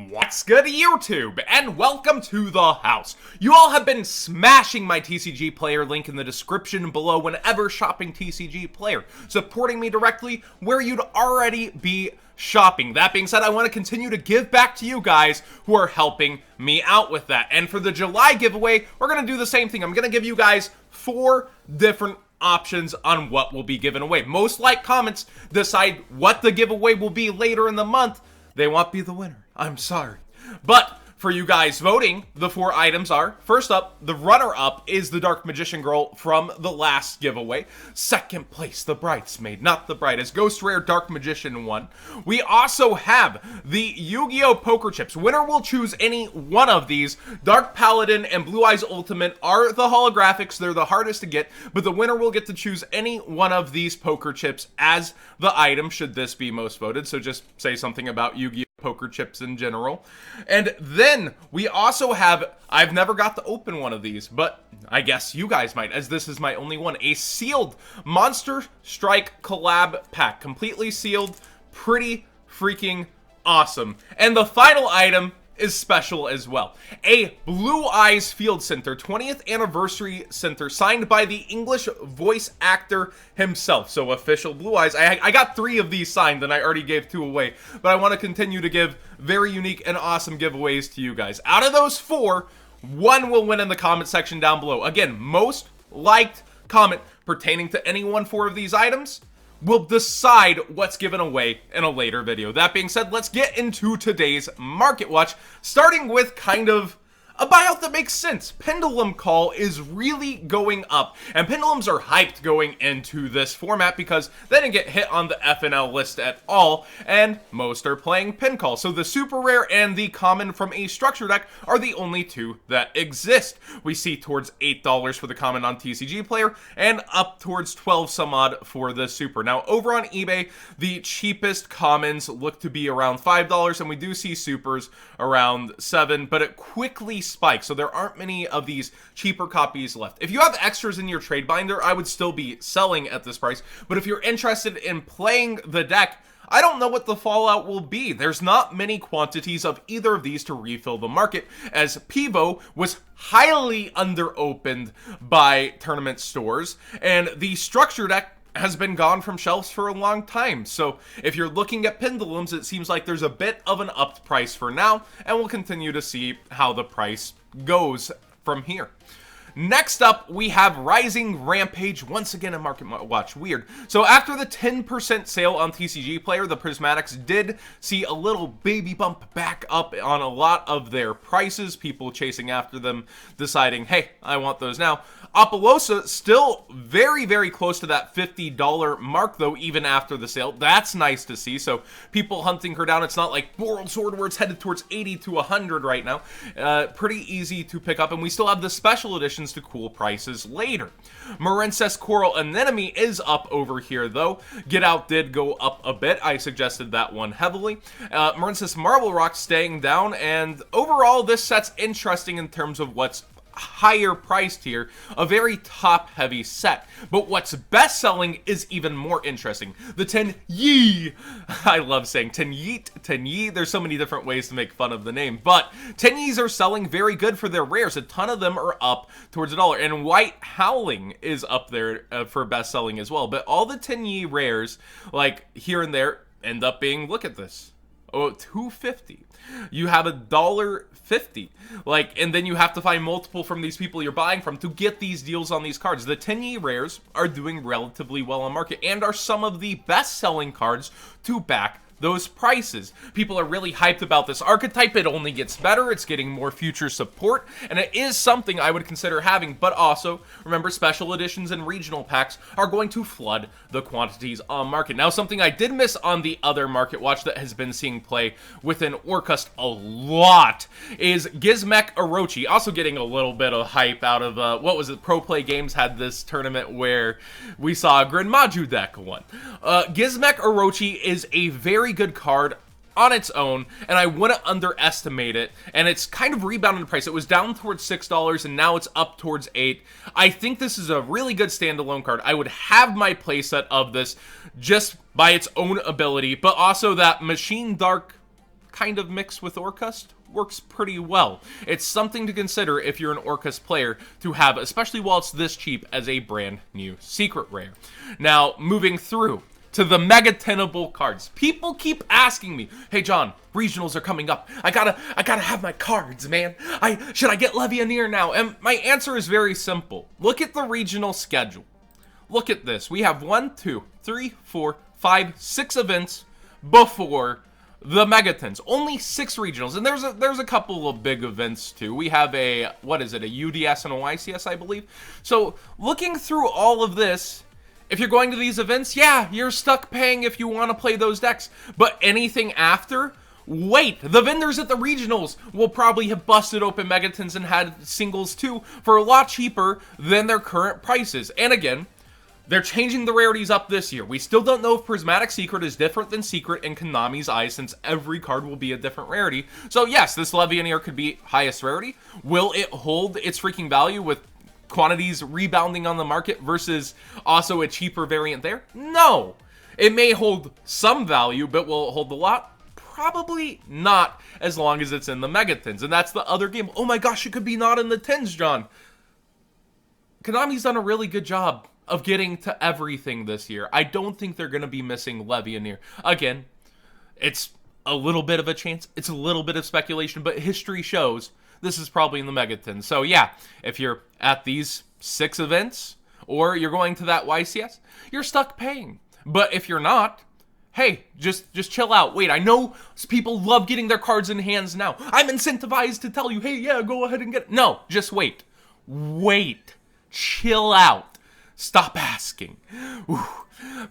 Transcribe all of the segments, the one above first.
What's good, YouTube, and welcome to the house. You all have been smashing my TCG player link in the description below whenever shopping TCG player, supporting me directly where you'd already be shopping. That being said, I want to continue to give back to you guys who are helping me out with that. And for the July giveaway, we're going to do the same thing. I'm going to give you guys 4 different options on what will be given away. Most like comments decide what the giveaway will be later in the month. They won't be the winner. I'm sorry. But for you guys voting, the 4 items are, first up, the runner-up is the Dark Magician Girl from the last giveaway. Second place, the Bridesmaid, not the bride, as Ghost Rare Dark Magician won. We also have the Yu-Gi-Oh! Poker Chips. Winner will choose any one of these. Dark Paladin and Blue Eyes Ultimate are the holographics. They're the hardest to get, but the winner will get to choose any one of these poker chips as the item, should this be most voted. So just say something about Yu-Gi-Oh! Poker chips in general. And then we also have, I've never got to open one of these, but I guess you guys might, as this is my only one, a sealed Monster Strike collab pack, completely sealed, pretty freaking awesome. And the final item is special as well. A Blue Eyes Field Center, 20th Anniversary Center, signed by the English voice actor himself. So official Blue Eyes. I got 3 of these signed and I already gave 2 away. But I want to continue to give very unique and awesome giveaways to you guys. Out of those 4, 1 will win in the comment section down below. Again, most liked comment pertaining to any 4 of these items will decide what's given away in a later video. That being said, let's get into today's market watch, starting with kind of a buyout that makes sense. Pendulum call is really going up, and pendulums are hyped going into this format because they didn't get hit on the FNL list at all, and most are playing pin call. So the super rare and the common from a structure deck are the only 2 that exist. We see towards $8 for the common on TCG player, and up towards 12 some odd for the super. Now over on eBay, the cheapest commons look to be around $5, and we do see supers around $7, but it quickly spike, so there aren't many of these cheaper copies left. If you have extras in your trade binder, I would still be selling at this price, but if you're interested in playing the deck, I don't know what the fallout will be. There's not many quantities of either of these to refill the market, as Pivo was highly under-opened by tournament stores, and the structure deck has been gone from shelves for a long time. So if you're looking at pendulums, it seems like there's a bit of an upped price for now, and we'll continue to see how the price goes from here. Next up, we have Rising Rampage, once again a market watch. Weird. So after the 10% sale on TCG Player, the Prismatics did see a little baby bump back up on a lot of their prices. People chasing after them, deciding, hey, I want those now. Apollosa still very, very close to that $50 mark, though, even after the sale. That's nice to see. So people hunting her down. It's not like Boral Sword where it's headed towards 80 to 100 right now. Pretty easy to pick up, and we still have the special editions to cool prices later. Marincess Coral Anemone is up over here, though. Get Out did go up a bit. I suggested that one heavily. Marincess Marble Rock staying down, and overall this set's interesting in terms of what's higher priced here, a very top heavy set. But what's best selling is even more interesting. The Ten Yi. I love saying Ten Yeet, Ten Yi. There's so many different ways to make fun of the name, but Ten Yis are selling very good for their rares. A ton of them are up towards $1, and White Howling is up there for best selling as well. But all the Ten Yi rares, like here and there, end up being, look at this, $2.50. You have $1.50, like, and then you have to find multiple from these people you're buying from to get these deals on these cards. The 10 rares are doing relatively well on market and are some of the best selling cards to back those prices. People are really hyped about this archetype. It only gets better. It's getting more future support, and it is something I would consider having. But also, remember, special editions and regional packs are going to flood the quantities on market. Now, something I did miss on the other market watch that has been seeing play within Orcust a lot is Gizmek Orochi, also getting a little bit of hype out of, what was it, Pro Play Games had this tournament where we saw a Grenmaju deck won. Gizmek Orochi is a very good card on its own, and I wouldn't underestimate it, and it's kind of rebounded in price. It was down towards $6, and now it's up towards $8. I think this is a really good standalone card. I would have my playset of this just by its own ability, but also that Machine Dark kind of mixed with Orcust works pretty well. It's something to consider if you're an Orcust player to have, especially while it's this cheap, as a brand new secret rare. Now, moving through to the mega tenable cards. People keep asking me, hey John, regionals are coming up. I gotta have my cards, man. Should I get Levianeer now? And my answer is very simple. Look at the regional schedule. Look at this. We have 1, 2, 3, 4, 5, 6 events before the Megatons. Only 6 regionals, and there's a couple of big events too. We have a UDS and a YCS, I believe. So looking through all of this, if you're going to these events, yeah, you're stuck paying if you want to play those decks. But anything after, wait. The vendors at the regionals will probably have busted open Megatons and had singles too for a lot cheaper than their current prices. And again, they're changing the rarities up this year. We still don't know if Prismatic Secret is different than Secret in Konami's eyes, since every card will be a different rarity. So yes, this Levianeer could be highest rarity. Will it hold its freaking value with quantities rebounding on the market versus also a cheaper variant there? No. It may hold some value, but will it hold a lot? Probably not, as long as it's in the Megatons. And that's the other game. Oh my gosh, it could be not in the tins, John. Konami's done a really good job of getting to everything this year. I don't think they're going to be missing Levianeer. Again, it's a little bit of a chance. It's a little bit of speculation, but history shows this is probably in the Megatons. So yeah, if you're at these 6 events, or you're going to that YCS, you're stuck paying. But if you're not, hey, just chill out. Wait, I know people love getting their cards in hands now. I'm incentivized to tell you, hey, yeah, go ahead and get it. No, just wait. Wait. Chill out. Stop asking. Ooh.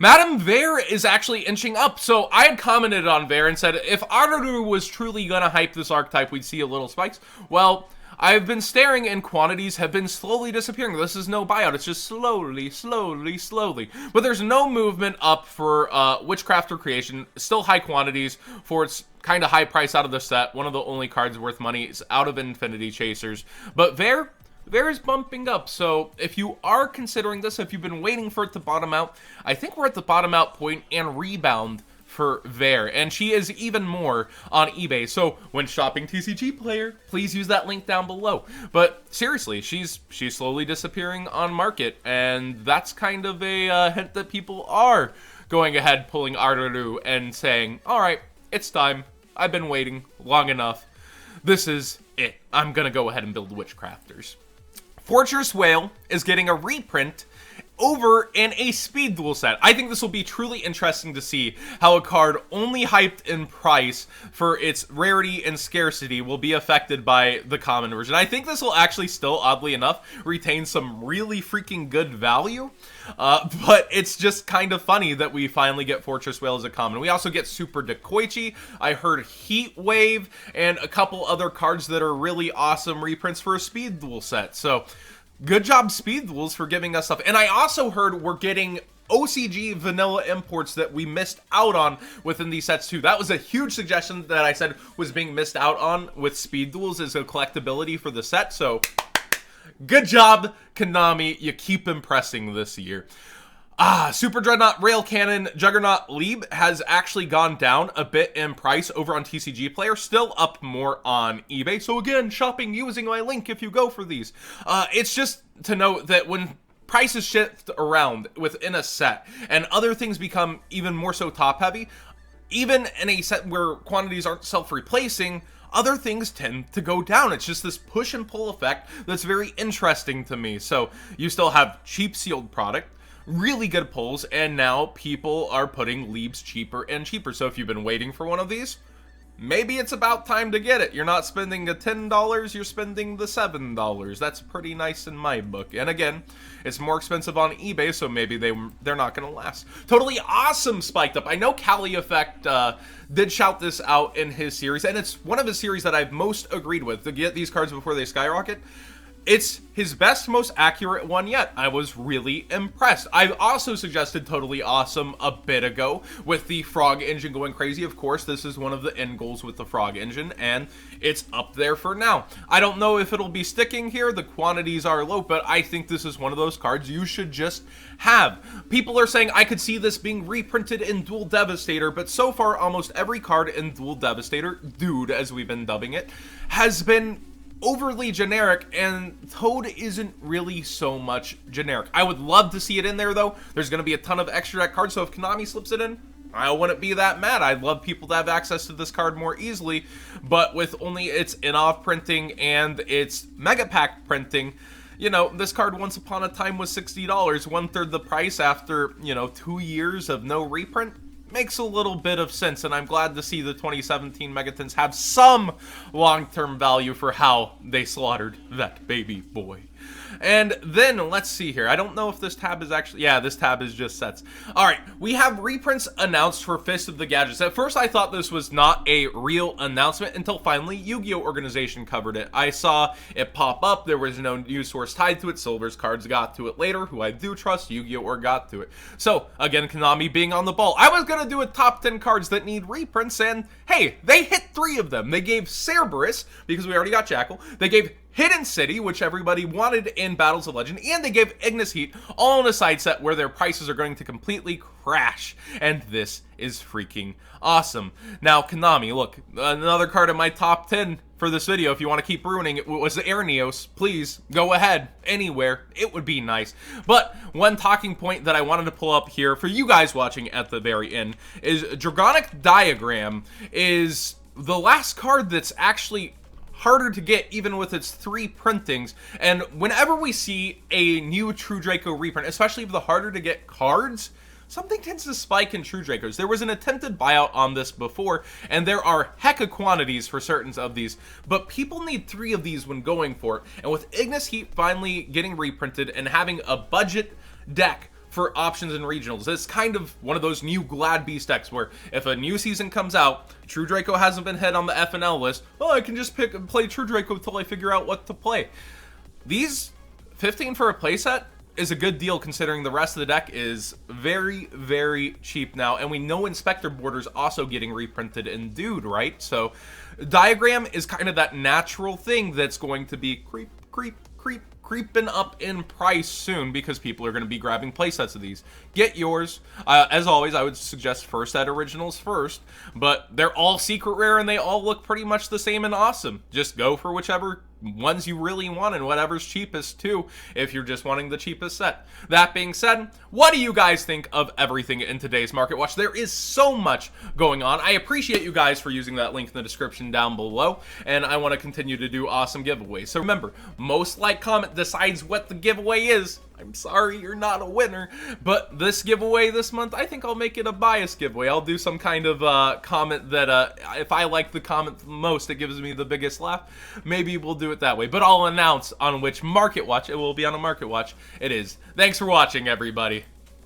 Madame Vare is actually inching up. So I had commented on Vare and said, if Aruru was truly going to hype this archetype, we'd see a little spikes. Well, I've been staring and quantities have been slowly disappearing. This is no buyout. It's just slowly. But there's no movement up for Witchcrafter creation. Still high quantities for its kind of high price out of the set. One of the only cards worth money is out of Infinity Chasers. But Vare is bumping up, so if you are considering this, if you've been waiting for it to bottom out, I think we're at the bottom out point and rebound for Vare, and she is even more on eBay. So when shopping TCG player, please use that link down below. But seriously, she's slowly disappearing on market, and that's kind of a hint that people are going ahead, pulling Aruru and saying, all right, it's time. I've been waiting long enough. This is it. I'm gonna go ahead and build Witchcrafters. Fortress Whale is getting a reprint over in a speed duel set. I think this will be truly interesting to see how a card only hyped in price for its rarity and scarcity will be affected by the common version. I think this will actually still, oddly enough, retain some really freaking good value. But it's just kind of funny that we finally get Fortress Whale as a common. We also get Super Dekoichi, I heard Heat Wave, and a couple other cards that are really awesome reprints for a speed duel set. So good job, Speed Duels, for giving us stuff. And I also heard we're getting OCG vanilla imports that we missed out on within these sets too. That was a huge suggestion that I said was being missed out on with Speed Duels as a collectability for the set. So good job, Konami. You keep impressing this year. Super Dreadnought Rail Cannon Juggernaut Liebe has actually gone down a bit in price over on TCG Player, still up more on eBay. So again, shopping using my link if you go for these. It's just to note that when prices shift around within a set and other things become even more so top heavy, even in a set where quantities aren't self-replacing, other things tend to go down. It's just this push and pull effect that's very interesting to me. So you still have cheap sealed product, really good pulls, and now people are putting Liebes cheaper and cheaper. So if you've been waiting for one of these, maybe it's about time to get it. You're not spending the $10, you're spending the $7. That's pretty nice in my book. And again, it's more expensive on eBay, so maybe they're not going to last. Totally Awesome spiked up. I know Cali Effect did shout this out in his series, and it's one of his series that I've most agreed with, to get these cards before they skyrocket. It's his best, most accurate one yet. I was really impressed. I also suggested Totally Awesome a bit ago with the frog engine going crazy. Of course, this is one of the end goals with the frog engine, and it's up there for now. I don't know if it'll be sticking here. The quantities are low, but I think this is one of those cards you should just have. People are saying I could see this being reprinted in Duel Devastator, but so far, almost every card in Duel Devastator, Dude as we've been dubbing it, has been overly generic, and Toad isn't really so much generic. I would love to see it in there, though. There's going to be a ton of extra deck cards, so if Konami slips it in, I wouldn't be that mad. I'd love people to have access to this card more easily, but with only its in-off printing and its Mega Pack printing, you know, this card once upon a time was $60, 1/3 the price after, you know, 2 years of no reprint. Makes a little bit of sense, and I'm glad to see the 2017 Megatons have some long-term value for how they slaughtered that baby boy. And then, let's see here. I don't know if this tab is actually... Yeah, this tab is just sets. Alright, we have reprints announced for Fist of the Gadgets. At first, I thought this was not a real announcement until finally Yu-Gi-Oh! Organization covered it. I saw it pop up. There was no news source tied to it. Silver's cards got to it later, who I do trust. Yu-Gi-Oh! Or got to it. So, again, Konami being on the ball. I was going to do a top 10 cards that need reprints, and hey, they hit 3 of them. They gave Cerberus, because we already got Jackal. They gave Hidden City, which everybody wanted in Battles of Legend, and they gave Ignis Heat all in a side set where their prices are going to completely crash, and this is freaking awesome. Now, Konami, look, another card in my top 10 for this video, if you want to keep ruining it, was the Airneos. Please, go ahead, anywhere, it would be nice. But one talking point that I wanted to pull up here for you guys watching at the very end is Dragonic Diagram is the last card that's actually harder to get even with its 3 printings, and whenever we see a new True Draco reprint, especially for the harder to get cards, something tends to spike in True Dracos. There was an attempted buyout on this before, and there are hecka quantities for certain of these, but people need 3 of these when going for it, and with Ignis Heat finally getting reprinted and having a budget deck for options and regionals, it's kind of one of those new Glad Beast decks where if a new season comes out, True Draco hasn't been hit on the FNL list, oh, I can just play True Draco until I figure out what to play. These 15 for a playset is a good deal considering the rest of the deck is very, very cheap now, and we know Inspector Border's also getting reprinted in Dude, right? So Diagram is kind of that natural thing that's going to be creeping up in price soon because people are going to be grabbing playsets of these. Get yours. As always, I would suggest first at originals first, but they're all secret rare and they all look pretty much the same and awesome. Just go for whichever ones you really want and whatever's cheapest too, if you're just wanting the cheapest set. That being said, what do you guys think of everything in today's Market Watch? There is so much going on. I appreciate you guys for using that link in the description down below, and I want to continue to do awesome giveaways. So remember, most like comment decides what the giveaway is. I'm sorry you're not a winner, but this giveaway this month, I think I'll make it a bias giveaway. I'll do some kind of comment that if I like the comment the most, it gives me the biggest laugh. Maybe we'll do it that way, but I'll announce on which Market Watch it will be on a Market Watch it is. Thanks for watching, everybody.